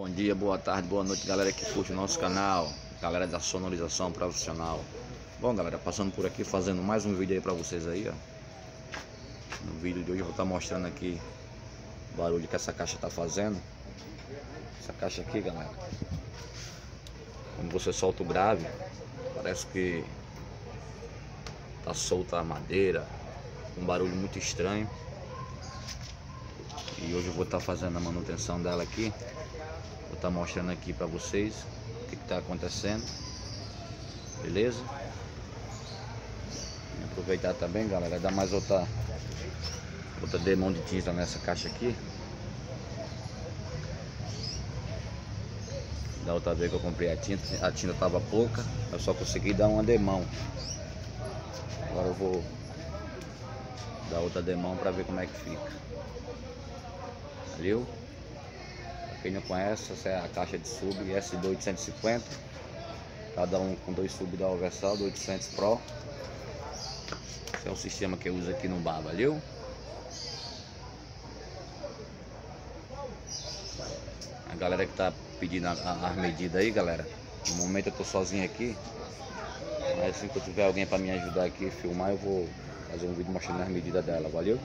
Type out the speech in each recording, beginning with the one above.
Bom dia, boa tarde, boa noite, galera que curte o nosso canal, galera da sonorização profissional. Bom, galera, passando por aqui, fazendo mais um vídeo aí pra vocês aí, ó. No vídeo de hoje eu vou estar mostrando aqui o barulho que essa caixa tá fazendo. Essa caixa aqui, galera, quando você solta o grave, parece que tá solta a madeira, um barulho muito estranho. E hoje eu vou estar fazendo a manutenção dela aqui. Vou estar mostrando aqui para vocês o que está acontecendo. Beleza? E aproveitar também, galera, dar mais outra demão de tinta nessa caixa aqui. Da outra vez que eu comprei a tinta estava pouca, eu só consegui dar uma demão. Agora eu vou dar outra demão para ver como é que fica. Valeu? Pra quem não conhece, essa é a caixa de sub SD850, cada um com dois sub da Universal do 800 Pro. Esse é o sistema que eu uso aqui no bar, valeu? A galera que tá pedindo as medidas aí, galera, no momento eu tô sozinho aqui, mas assim que eu tiver alguém para me ajudar aqui a filmar, eu vou fazer um vídeo mostrando as medidas dela, valeu?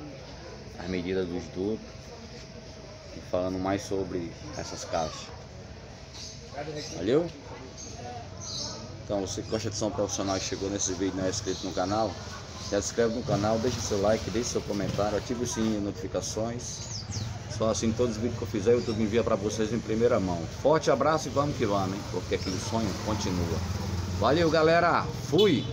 As medidas dos dutos e falando mais sobre essas caixas, valeu? Então, você que gosta de som profissional e chegou nesse vídeo e não é inscrito no canal, já se inscreve no canal, deixa seu like, deixa seu comentário, ative o sininho de notificações. Só assim todos os vídeos que eu fizer, o YouTube envia para vocês em primeira mão. Forte abraço e vamos que vamos, hein? Porque aquele sonho continua. Valeu, galera! Fui!